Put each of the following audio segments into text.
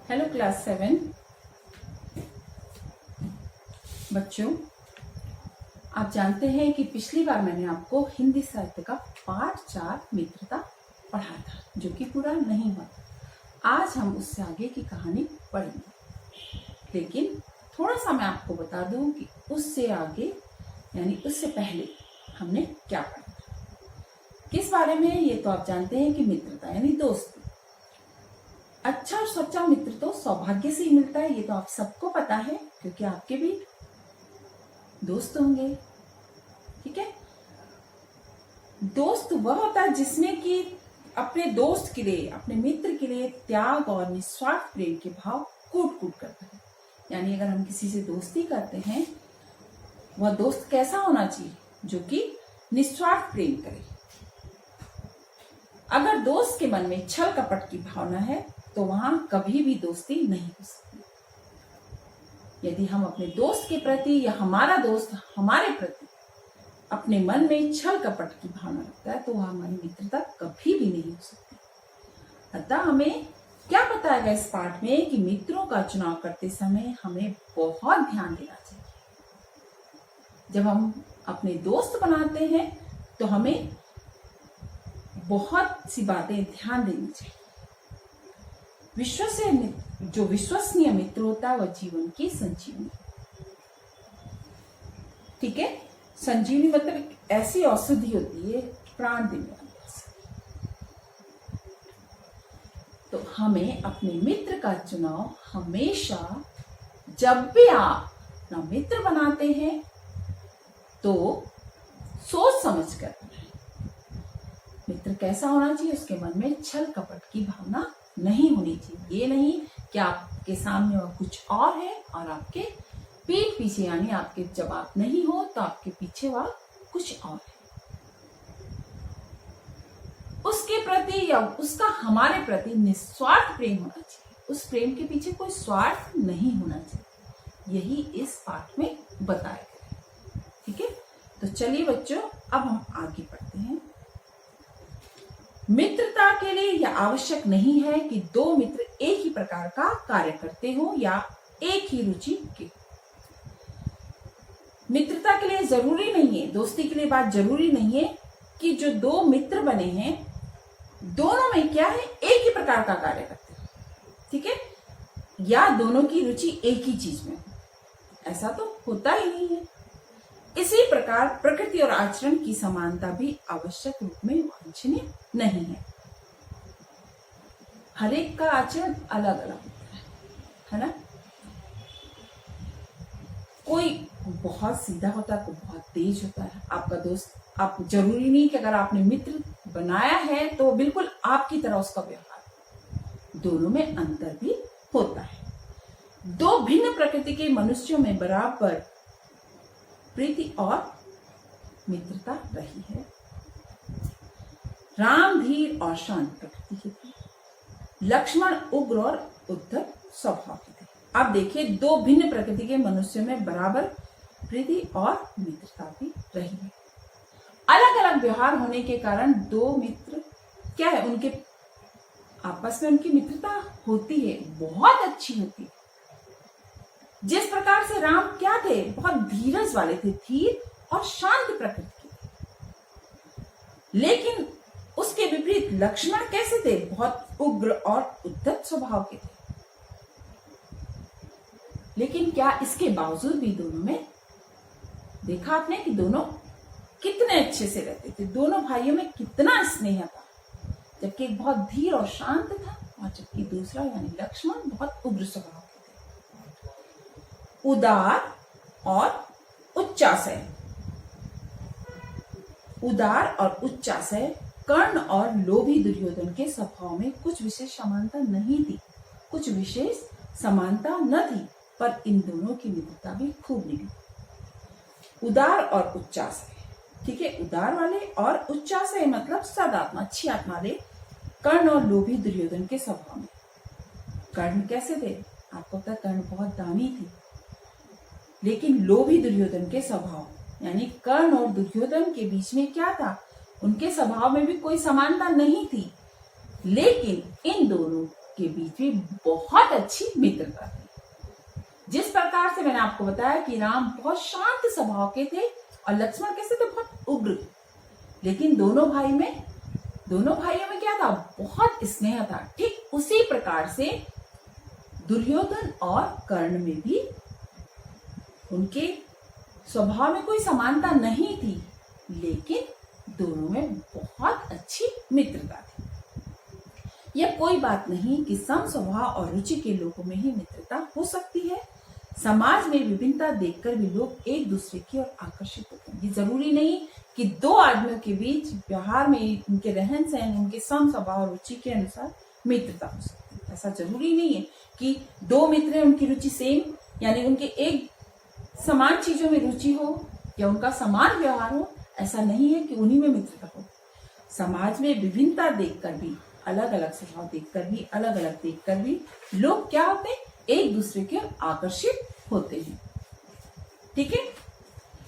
Hello class 7 बच्चों, आप जानते हैं कि पिछली बार मैंने आपको हिंदी साहित्य का पाठ 4 मित्रता पढ़ा था, जो कि पूरा नहीं हुआ था। आज हम उससे आगे की कहानी पढ़ेंगे, लेकिन थोड़ा सा मैं आपको बता दूं कि उससे आगे यानी उससे पहले हमने क्या पढ़ा था, किस बारे में। ये तो आप जानते हैं कि मित्रता यानी दोस्ती। अच्छा और सच्चा मित्र तो सौभाग्य से ही मिलता है, ये तो आप सबको पता है, क्योंकि आपके भी दोस्त होंगे। ठीक है, दोस्त वह होता है जिसमें कि अपने दोस्त के लिए, अपने मित्र के लिए त्याग और निस्वार्थ प्रेम के भाव कूट कूट करता है। यानी अगर हम किसी से दोस्ती करते हैं, वह दोस्त कैसा होना चाहिए? जो कि निस्वार्थ प्रेम करे। अगर दोस्त के मन में छल कपट की भावना है तो वहां कभी भी दोस्ती नहीं हो सकती। यदि हम अपने दोस्त के प्रति या हमारा दोस्त हमारे प्रति अपने मन में छल कपट की भावना रखता है तो वह हमारी मित्रता कभी भी नहीं हो सकती। अतः हमें क्या बताया इस पाठ में कि मित्रों का चुनाव करते समय हमें बहुत ध्यान देना चाहिए। जब हम अपने दोस्त बनाते हैं तो हमें बहुत सी बातें ध्यान देनी चाहिए। जो विश्वसनीय मित्र होता है वह जीवन की संजीवनी। ठीक है, संजीवनी मतलब एक ऐसी औषधि होती है प्राण देने वाली। तो हमें अपने मित्र का चुनाव हमेशा, जब भी आप अपना मित्र बनाते हैं तो सोच समझ कर। मित्र कैसा होना चाहिए? उसके मन में छल कपट की भावना नहीं होनी चाहिए। ये नहीं कि आपके सामने वह कुछ और है और आपके पीठ पीछे, यानी आपके जब आप नहीं हो तो आपके पीछे वह कुछ और है। उसके प्रति या उसका हमारे प्रति निस्वार्थ प्रेम होना चाहिए। उस प्रेम के पीछे कोई स्वार्थ नहीं होना चाहिए। यही इस पाठ में बताया गया। ठीक है, तो चलिए बच्चों, अब हम आगे बढ़ते हैं। मित्रता के लिए यह आवश्यक नहीं है कि दो मित्र एक ही प्रकार का कार्य करते हो या एक ही रुचि के। मित्रता के लिए जरूरी नहीं है, दोस्ती के लिए बात जरूरी नहीं है कि जो दो मित्र बने हैं दोनों में क्या है, एक ही प्रकार का कार्य करते हैं। ठीक है, या दोनों की रुचि एक ही चीज में, ऐसा तो होता ही नहीं है। इसी प्रकार प्रकृति और आचरण की समानता भी आवश्यक रूप में वांछनीय नहीं है। हर एक का आचरण अलग अलग होता है ना। कोई बहुत सीधा होता है, कोई बहुत तेज होता है। आपका दोस्त, आप जरूरी नहीं कि अगर आपने मित्र बनाया है तो बिल्कुल आपकी तरह उसका व्यवहार। दोनों में अंतर भी होता है। दो भिन्न प्रकृति के मनुष्यों में बराबर प्रीति और मित्रता रही है। राम धीर और शांत प्रकृति के थे, लक्ष्मण उग्र और उद्धत स्वभाव के थे। अब देखिए, दो भिन्न प्रकृति के मनुष्यों में बराबर प्रीति और मित्रता भी रही है। अलग अलग व्यवहार होने के कारण दो मित्र क्या है, उनके आपस में उनकी मित्रता होती है, बहुत अच्छी होती है। जिस प्रकार से राम क्या थे, बहुत धीरज वाले थे, धीर और शांत प्रकृति के। लेकिन उसके विपरीत लक्ष्मण कैसे थे? बहुत उग्र और उद्धत स्वभाव के थे। लेकिन क्या इसके बावजूद भी दोनों में देखा आपने कि दोनों कितने अच्छे से रहते थे। दोनों भाइयों में कितना स्नेह था, जबकि एक बहुत धीर और शांत था और जबकि दूसरा यानी लक्ष्मण बहुत उग्र स्वभाव। उदार और उच्चाशय। उदार और उच्चाशय कर्ण और लोभी दुर्योधन के स्वभाव में कुछ विशेष समानता नहीं थी, कुछ विशेष समानता न थी, पर इन दोनों की मित्रता भी खूब निकली। उदार और उच्चाशय, ठीक है, उदार वाले और उच्चाशय मतलब सदात्मा, अच्छी आत्मा वाले कर्ण और लोभी दुर्योधन के स्वभाव में। कर्ण कैसे थे? आपको पता, कर्ण बहुत दानी थे। लेकिन लोभी दुर्योधन के स्वभाव, यानी कर्ण और दुर्योधन के बीच में क्या था, उनके स्वभाव में भी कोई समानता नहीं थी। लेकिन इन दोनों के बीच भी बहुत अच्छी मित्रता थी। जिस प्रकार से मैंने आपको बताया कि राम बहुत शांत स्वभाव के थे और लक्ष्मण कैसे थे, बहुत उग्र। लेकिन दोनों भाइयों में क्या था, बहुत स्नेह था। ठीक उसी प्रकार से दुर्योधन और कर्ण में भी उनके स्वभाव में कोई समानता नहीं थी, लेकिन दोनों में बहुत अच्छी मित्रता थी। यह कोई बात नहीं कि सम स्वभाव और रुचि के लोगों में ही मित्रता हो सकती है। समाज में विभिन्नता देखकर भी लोग एक दूसरे की ओर आकर्षित होते हैं। ये जरूरी नहीं कि दो आदमियों के बीच व्यवहार में, उनके रहन सहन, उनके सम स्वभाव और रुचि के अनुसार मित्रता हो सकती है। ऐसा जरूरी नहीं है कि दो मित्र हैं, उनकी रुचि सेम, यानी उनके एक समान चीजों में रुचि हो या उनका समान व्यवहार हो। ऐसा नहीं है कि उन्हीं में मित्रता हो। समाज में विभिन्नता देखकर भी, अलग अलग स्वभाव देखकर भी, अलग अलग देखकर भी लोग क्या होते हैं, एक दूसरे के आकर्षित होते हैं। ठीक है।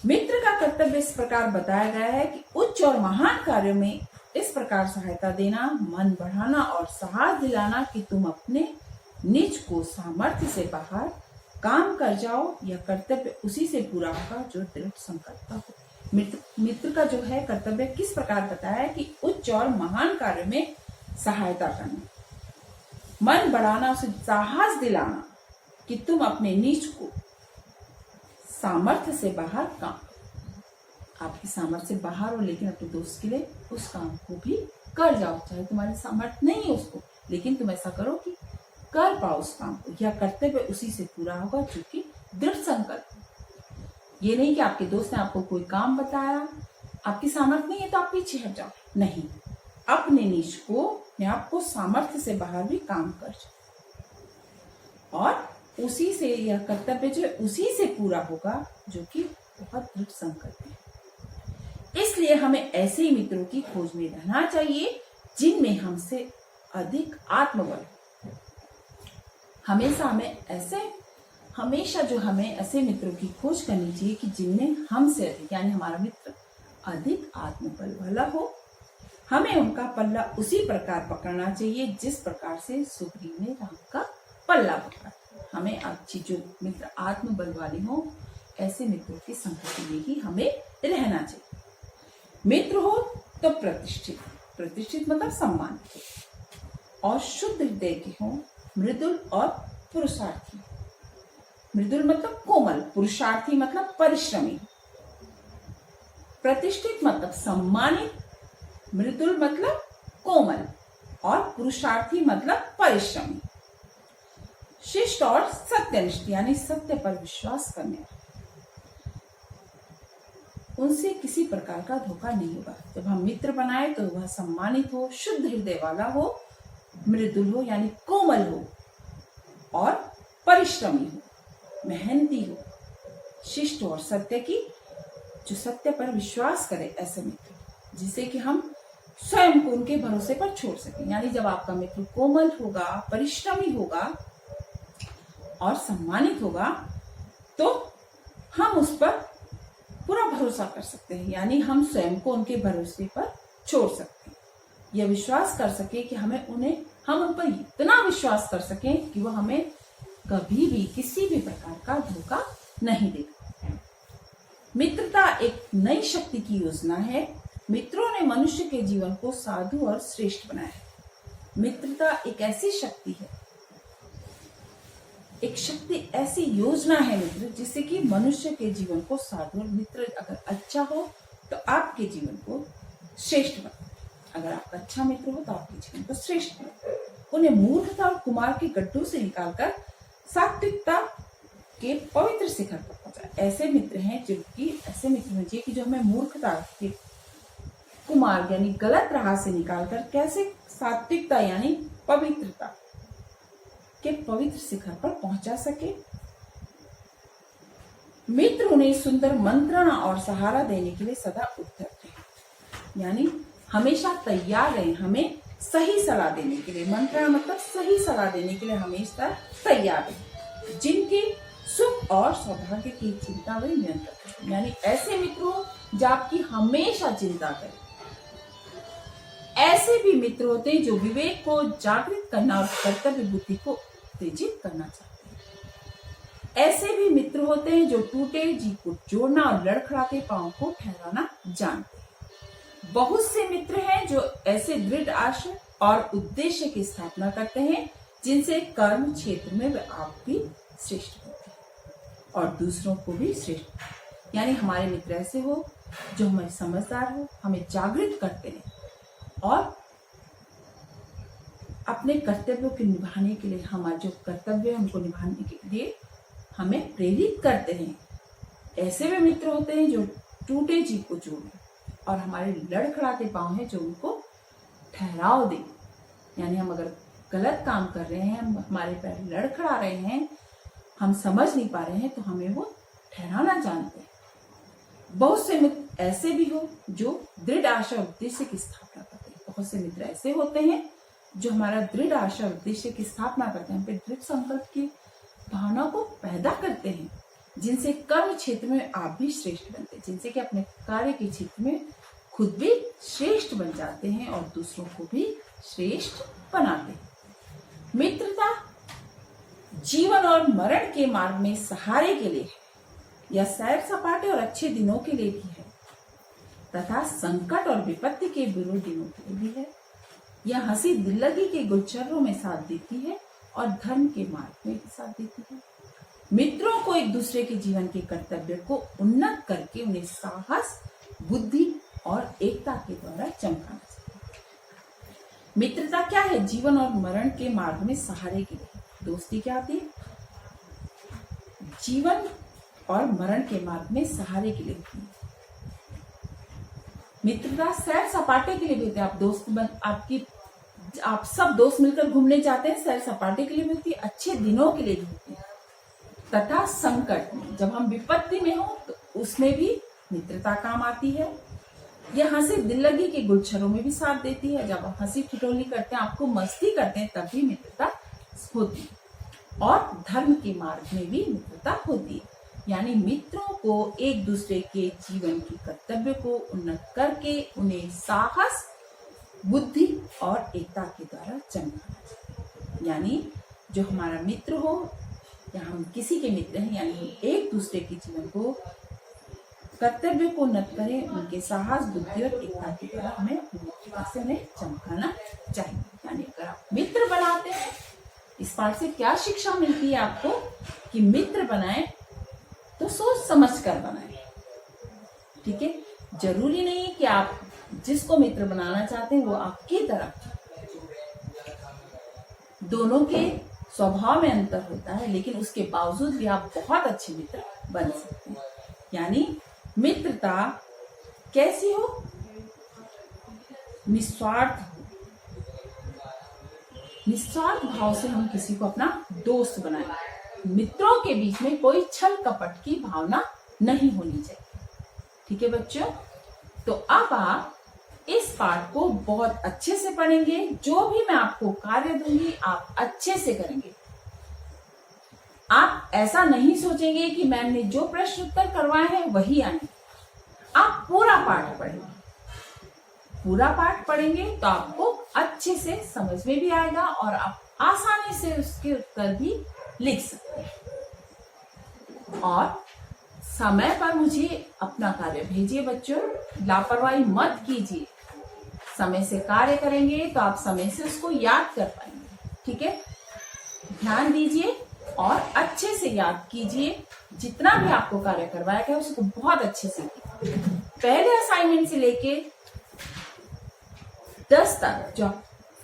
मित्र का कर्तव्य इस प्रकार बताया गया है कि उच्च और महान कार्यों में इस प्रकार सहायता देना, मन बढ़ाना और साहस दिलाना कि तुम अपने निज को सामर्थ्य से बाहर काम कर जाओ। यह कर्तव्य उसी से पूरा होगा जो दृढ़ संकल्प हो। मित्र का जो है कर्तव्य किस प्रकार बताया है कि उच्च और महान कार्यों में सहायता करना, मन बढ़ाना, उसे साहस दिलाना कि तुम अपने निज को सामर्थ्य से बाहर काम, आपकी सामर्थ्य से बाहर हो लेकिन अपने दोस्त के लिए उस काम को भी कर जाओ, चाहे तुम्हारी सामर्थ्य नहीं है उसको, लेकिन तुम ऐसा करो कि कर पाओ उस काम को। यह कर्तव्य उसी से पूरा होगा जो कि दृढ़ संकल्प। ये नहीं कि आपके दोस्त ने आपको कोई काम बताया, आपकी सामर्थ्य नहीं है तो आप पीछे हट जाओ, नहीं, अपने निज को, आपको सामर्थ्य से बाहर भी काम कर जाओ और उसी से यह कर्तव्य जो उसी से पूरा होगा जो कि बहुत दृढ़ संकल्प है। इसलिए हमें ऐसे ही मित्रों की खोज में रहना चाहिए जिनमें हमसे अधिक आत्मबल। हमेशा जो हमें ऐसे मित्रों की खोज करनी चाहिए कि जिनमें हमसे अधिक, यानी हमारा मित्र अधिक आत्मबल वाला हो। हमें उनका पल्ला उसी प्रकार पकड़ना चाहिए जिस प्रकार से सुग्रीव ने राम का पल्ला पकड़ा। हमें अच्छी जो मित्र आत्मबल वाले हों, ऐसे मित्रों की संगति में ही हमें रहना चाहिए। मित्र हो तो प्रतिष्ठित मतलब सम्मानित, और शुद्ध हृदय के हों, मृदुल और पुरुषार्थी। मृदुल मतलब कोमल, पुरुषार्थी मतलब परिश्रमी। प्रतिष्ठित मतलब सम्मानित, मृदुल मतलब कोमल और पुरुषार्थी मतलब परिश्रमी। शिष्ट और सत्यनिष्ठ यानी सत्य पर विश्वास करने वाले, उनसे किसी प्रकार का धोखा नहीं होगा। जब हम मित्र बनाए तो वह सम्मानित हो, शुद्ध हृदय वाला हो, मृदुल हो यानी कोमल हो और परिश्रमी हो, मेहनती हो, शिष्ट और सत्य की, जो सत्य पर विश्वास करे, ऐसे मित्र जिसे कि हम स्वयं को उनके भरोसे पर छोड़ सकें। यानी जब आपका मित्र कोमल होगा, परिश्रमी होगा और सम्मानित होगा तो हम उस पर पूरा भरोसा कर सकते हैं, यानी हम स्वयं को उनके भरोसे पर छोड़ सकते हैं। यह विश्वास कर सके कि हम उन पर इतना विश्वास कर सकें कि वो हमें कभी भी किसी भी प्रकार का धोखा नहीं देगा। मित्रता एक नई शक्ति की योजना है। मित्रों ने मनुष्य के जीवन को साधु और श्रेष्ठ बनाया है। मित्रता एक ऐसी शक्ति है, एक शक्ति ऐसी योजना है मित्र, जिससे कि मनुष्य के जीवन को साधु, और मित्र अगर अच्छा हो तो आपके जीवन को श्रेष्ठ बनाए। अगर आपका अच्छा मित्र हो तो आपके जीवन को श्रेष्ठ बनाए। उन्हें मूर्खता और कुमार के गड्ढों से निकालकर सात्विकता के पवित्र शिखर पर पहुंचाए। ऐसे मित्र हैं ऐसे मित्र होने चाहिए कि जो हमें मूर्खता के कुमार यानी गलत राह से निकालकर कैसे सात्विकता यानी पवित्रता के पवित्र शिखर पर पहुंचा सके। मित्र उन्हें सुंदर मंत्रणा और सहारा देने के लिए सदा उद्यत रहे, यानी हमेशा तैयार रहे हमें सही सलाह देने के लिए। मंत्रणा मतलब सही सलाह देने के लिए हमेशा तैयार रहे, जिनके सुख और सौभाग्य की चिंता वे निरंतर करें। यानी ऐसे मित्रों जो आपकी हमेशा चिंता करें, ऐसे भी मित्र होते हैं जो विवेक को जागृत करना और कर्तव्य बुद्धि को उत्तेजित करना चाहते हैं। ऐसे भी मित्र होते हैं जो टूटे जीव को जोड़ना और लड़खड़ाते पांव को ठहराना जानते हैं। बहुत से मित्र हैं जो ऐसे दृढ़ आशय और उद्देश्य की स्थापना करते हैं जिनसे कर्म क्षेत्र में वे आप भी श्रेष्ठ होते हैं और दूसरों को भी श्रेष्ठ। यानी हमारे मित्र ऐसे हो जो हमें समझदार हो, हमें जागृत करते हैं और अपने कर्तव्यों के निभाने के लिए, हमारे जो कर्तव्य है उनको निभाने के लिए हमें प्रेरित करते हैं। ऐसे भी मित्र होते हैं जो टूटे जीव को जोड़े और हमारे लड़खड़ाते पांव हैं जो उनको ठहराव दे। यानी हम अगर गलत काम कर रहे हैं, हमारे पैर लड़खड़ा रहे हैं, हम समझ नहीं पा रहे हैं, तो हमें वो ठहराना जानते हैं। बहुत से मित्र ऐसे भी हो जो दृढ़ आशा और उद्देश्य की स्थापना करते हैं। बहुत से मित्र ऐसे होते हैं जो हमारा दृढ़ आशा और उद्देश्य की स्थापना करते हैं, दृढ़ संकल्प की भावना को पैदा करते हैं, जिनसे कर्म क्षेत्र में आप भी श्रेष्ठ बनते हैं, जिनसे कि अपने कार्य के क्षेत्र में खुद भी श्रेष्ठ बन जाते हैं और दूसरों को भी श्रेष्ठ बनाते हैं। मित्रता जीवन और मरण के मार्ग में सहारे के लिए है, यह सैर सपाटे और अच्छे दिनों के लिए भी है तथा संकट और विपत्ति के विरोध दिनों के लिए भी है। यह हंसी दिल्लगी के गुलचर्रों में साथ देती है और धर्म के मार्ग में भी साथ देती है। मित्रों को एक दूसरे के जीवन के कर्तव्य को उन्नत करके उन्हें साहस, बुद्धि और एकता के द्वारा चमकाना चाहिए। मित्रता क्या है? जीवन और मरण के मार्ग में सहारे के लिए। दोस्ती क्या होती है? जीवन और मरण के मार्ग में सहारे के लिए होती है। मित्रता सैर सपाटे के लिए भी होती है। आप सब दोस्त मिलकर घूमने जाते हैं, सैर सपाटे के लिए भी होती है, अच्छे दिनों के लिए भी होती है। तथा संकट में, जब हम विपत्ति में हो तो उसमें भी मित्रता काम आती है। यह हंसी दिल्लगी के गुलछरों में भी साथ देती है। जब आप हंसी ठिठोली करते हैं, आपको मस्ती करते हैं, तब भी मित्रता होती है। और धर्म के मार्ग में भी मित्रता होती है। यानी मित्रों को एक दूसरे के जीवन के कर्तव्य को उन्नत करके उन्हें साहस, बुद्धि और एकता के द्वारा चमकाना चाहिए। यानी जो हमारा मित्र हो या हम किसी के मित्र हैं, यानी एक दूसरे के जीवन को, कर्तव्य को उन्नत करें, उनके साहस, बुद्धि और एकता के द्वारा हमें मित्रता से उन्हें चमकाना चाहिए। यानी अगर आप मित्र बनाते हैं, इस पाठ से क्या शिक्षा मिलती है आपको कि मित्र बनाएं तो सोच समझ कर बनाएं। ठीक है, जरूरी नहीं है कि आप जिसको मित्र बनाना चाहते हैं वो आपकी तरह। दोनों के स्वभाव में अंतर होता है, लेकिन उसके बावजूद भी आप बहुत अच्छे मित्र बन सकते हैं। यानी मित्रता कैसी हो? निस्वार्थ भाव से हम किसी को अपना दोस्त बनाएं। मित्रों के बीच में कोई छल कपट की भावना नहीं होनी चाहिए। ठीक है बच्चों, तो अब आप इस पाठ को बहुत अच्छे से पढ़ेंगे। जो भी मैं आपको कार्य दूंगी आप अच्छे से करेंगे। आप ऐसा नहीं सोचेंगे कि मैंने जो प्रश्न उत्तर करवाए हैं वही आएंगे। आप पूरा पाठ पढ़ेंगे। पूरा पाठ पढ़ेंगे तो आपको अच्छे से समझ में भी आएगा और आप आसानी से उसके उत्तर भी लिख सकते हैं। और समय पर मुझे अपना कार्य भेजिए बच्चों, लापरवाही मत कीजिए। समय से कार्य करेंगे तो आप समय से उसको याद कर पाएंगे। ठीक है, ध्यान दीजिए और अच्छे से याद कीजिए। जितना भी आपको कार्य करवाया गया उसको बहुत अच्छे से कीजिए। पहले असाइनमेंट से लेके 10 तक, जो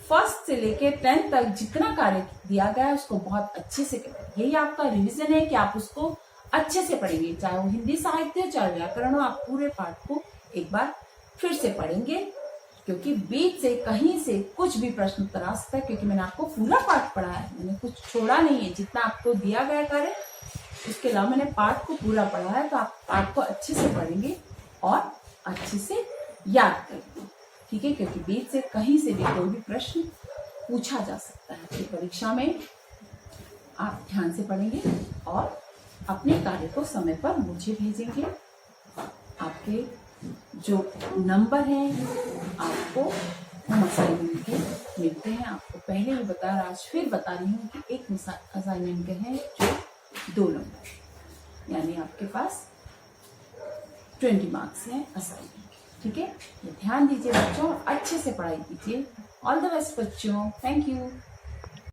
फर्स्ट से लेके 10 तक जितना कार्य दिया गया है उसको बहुत अच्छे से करें। यही आपका रिवीजन है कि आप उसको अच्छे से पढ़ेंगे, चाहे वो हिंदी साहित्य हो चाहे व्याकरण हो। आप पूरे पाठ को एक बार फिर से पढ़ेंगे, क्योंकि बीच से कहीं से कुछ भी प्रश्न उत्तर आ सकता है, क्योंकि मैंने आपको पूरा पाठ पढ़ा है, मैंने कुछ छोड़ा नहीं है। जितना आपको दिया गया कार्य उसके अलावा मैंने पाठ को पूरा पढ़ा है। तो आप पाठ को अच्छे से पढ़ेंगे और अच्छे से याद करेंगे। ठीक है, क्योंकि बीच से कहीं से भी कोई भी प्रश्न पूछा जा सकता है। तो परीक्षा में आप ध्यान से पढ़ेंगे और अपने कार्य को समय पर मुझे भेजेंगे। आपके जो नंबर हैं आपको हम असाइनमेंट के मिलते हैं। आपको पहले भी बता रहा, आज फिर बता रही हूँ कि एक असाइनमेंट के हैं जो 2 नंबर, यानी आपके पास 20 मार्क्स हैं असाइनमेंट, ठीक है। ध्यान दीजिए बच्चों, अच्छे से पढ़ाई कीजिए। ऑल द बेस्ट बच्चों, थैंक यू।